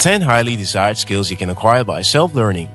10 highly desired skills you can acquire by self-learning.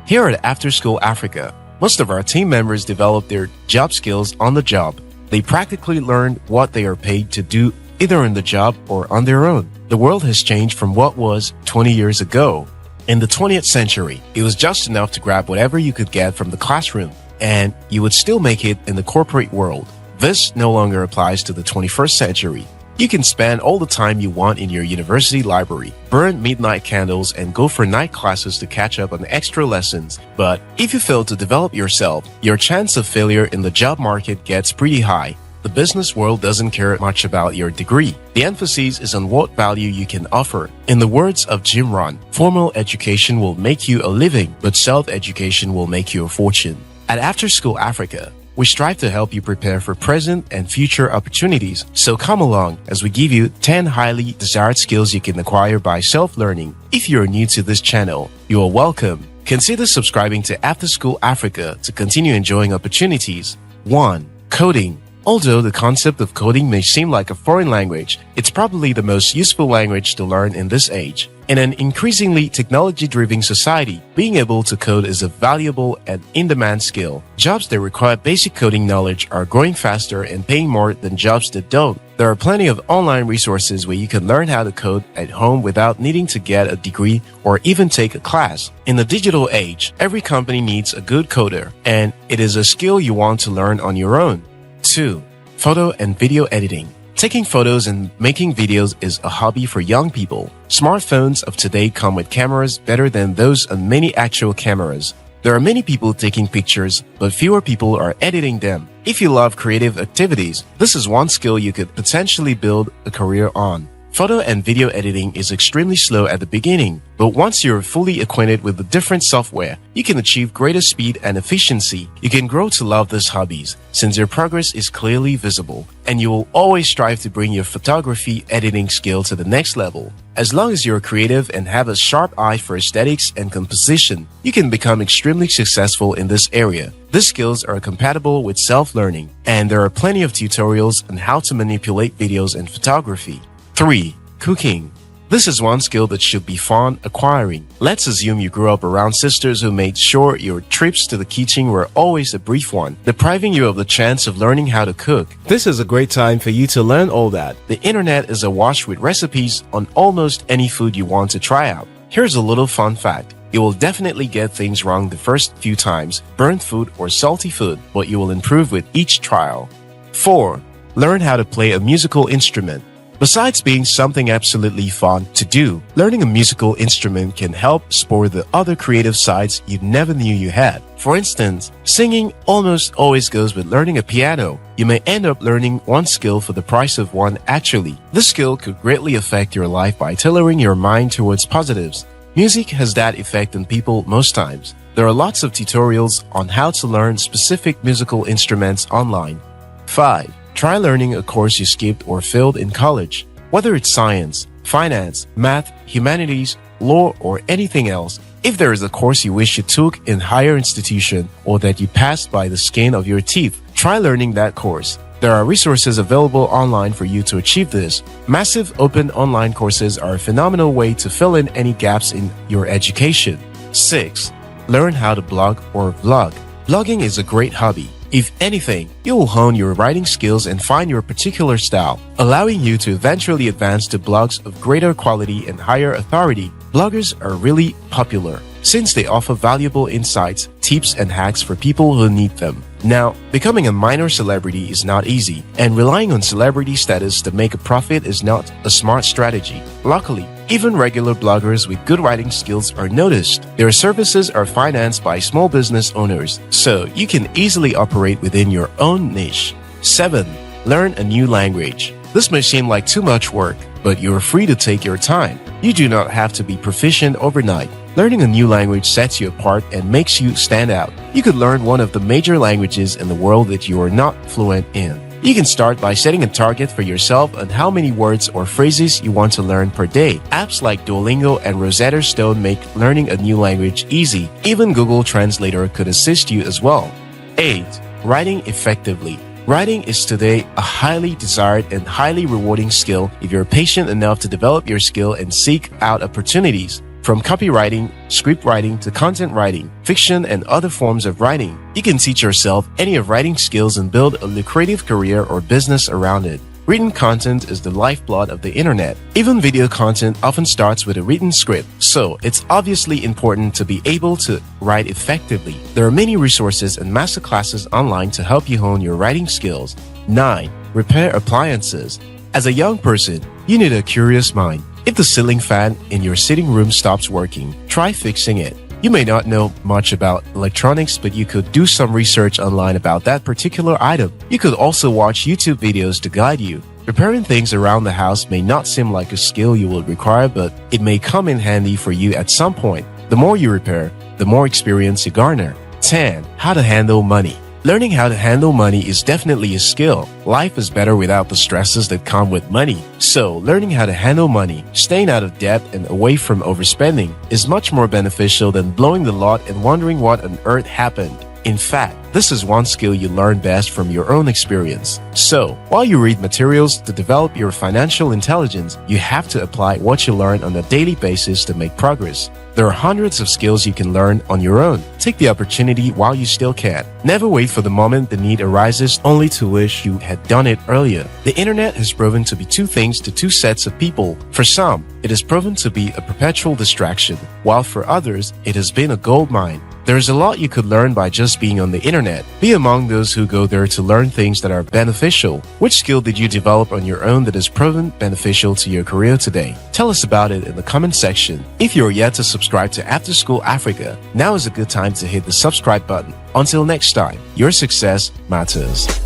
Here at After School Africa, most of our team members develop their job skills on the job. They practically learn what they are paid to do either on the job or on their own. The world has changed from what was 20 years ago. In the 20th century, it was just enough to grab whatever you could get from the classroom, and you would still make it in the corporate world. This no longer applies to the 21st century. You can spend all the time you want in your university library, burn midnight candles, and go for night classes to catch up on extra lessons. But if you fail to develop yourself, your chance of failure in the job market gets pretty high. The business world doesn't care much about your degree. The emphasis is on what value you can offer. In the words of Jim Rohn, formal education will make you a living, but self-education will make you a fortune. At After School Africa, we strive to help you prepare for present and future opportunities. So come along as we give you 10 highly desired skills you can acquire by self-learning. If you're new to this channel, you are welcome. Consider subscribing to After School Africa to continue enjoying opportunities. 1. Coding. Although the concept of coding may seem like a foreign language, it's probably the most useful language to learn in this age. In an increasingly technology-driven society, being able to code is a valuable and in-demand skill. Jobs that require basic coding knowledge are growing faster and paying more than jobs that don't. There are plenty of online resources where you can learn how to code at home without needing to get a degree or even take a class. In the digital age, every company needs a good coder, and it is a skill you want to learn on your own. 2. Photo and video editing. Taking photos and making videos is a hobby for young people. Smartphones of today come with cameras better than those on many actual cameras. There are many people taking pictures, but fewer people are editing them. If you love creative activities, this is one skill you could potentially build a career on. Photo and video editing is extremely slow at the beginning, but once you're fully acquainted with the different software, you can achieve greater speed and efficiency. You can grow to love these hobbies since your progress is clearly visible, and you will always strive to bring your photography editing skill to the next level. As long as you're creative and have a sharp eye for aesthetics and composition, you can become extremely successful in this area. These skills are compatible with self-learning, and there are plenty of tutorials on how to manipulate videos and photography. 3. Cooking. This is one skill that should be fun acquiring. Let's assume you grew up around sisters who made sure your trips to the kitchen were always a brief one, depriving you of the chance of learning how to cook. This is a great time for you to learn all that. The internet is awash with recipes on almost any food you want to try out. Here's a little fun fact. You will definitely get things wrong the first few times, burnt food or salty food, but you will improve with each trial. 4. Learn how to play a musical instrument. Besides being something absolutely fun to do, learning a musical instrument can help spur the other creative sides you never knew you had. For instance, singing almost always goes with learning a piano. You may end up learning one skill for the price of one actually. This skill could greatly affect your life by tailoring your mind towards positives. Music has that effect on people most times. There are lots of tutorials on how to learn specific musical instruments online. 5. Try learning a course you skipped or failed in college. Whether it's science, finance, math, humanities, law, or anything else, if there is a course you wish you took in higher institution or that you passed by the skin of your teeth, try learning that course. There are resources available online for you to achieve this. Massive open online courses are a phenomenal way to fill in any gaps in your education. 6. Learn how to blog or vlog. Blogging is a great hobby. If anything, you will hone your writing skills and find your particular style, allowing you to eventually advance to blogs of greater quality and higher authority. Bloggers are really popular since they offer valuable insights, tips, and hacks for people who need them. Now, becoming a minor celebrity is not easy, and relying on celebrity status to make a profit is not a smart strategy. Luckily, even regular bloggers with good writing skills are noticed. Their services are financed by small business owners, so you can easily operate within your own niche. 7. Learn a new language. This may seem like too much work, but you're free to take your time. You do not have to be proficient overnight. Learning a new language sets you apart and makes you stand out. You could learn one of the major languages in the world that you are not fluent in. You can start by setting a target for yourself on how many words or phrases you want to learn per day. Apps like Duolingo and Rosetta Stone make learning a new language easy. Even Google Translator could assist you as well. 8. Writing effectively. Writing is today a highly desired and highly rewarding skill if you're patient enough to develop your skill and seek out opportunities. From copywriting, script writing to content writing, fiction, and other forms of writing, you can teach yourself any of writing skills and build a lucrative career or business around it. Written content is the lifeblood of the internet. Even video content often starts with a written script, so it's obviously important to be able to write effectively. There are many resources and masterclasses online to help you hone your writing skills. 9. Repair appliances. As a young person, you need a curious mind. If the ceiling fan in your sitting room stops working, try fixing it. You may not know much about electronics, but you could do some research online about that particular item. You could also watch YouTube videos to guide you. Repairing things around the house may not seem like a skill you will require, but it may come in handy for you at some point. The more you repair, the more experience you garner. 10. How to handle money. Learning how to handle money is definitely a skill. Life is better without the stresses that come with money. So, learning how to handle money, staying out of debt and away from overspending is much more beneficial than blowing the lot and wondering what on earth happened. In fact, this is one skill you learn best from your own experience. So, while you read materials to develop your financial intelligence, you have to apply what you learn on a daily basis to make progress. There are hundreds of skills you can learn on your own. Take the opportunity while you still can. Never wait for the moment the need arises only to wish you had done it earlier. The internet has proven to be two things to two sets of people. For some, it has proven to be a perpetual distraction, while for others, it has been a goldmine. There is a lot you could learn by just being on the internet. Be among those who go there to learn things that are beneficial. Which skill did you develop on your own that has proven beneficial to your career today? Tell us about it in the comment section. If you are yet to subscribe to After School Africa, now is a good time to hit the subscribe button. Until next time, your success matters.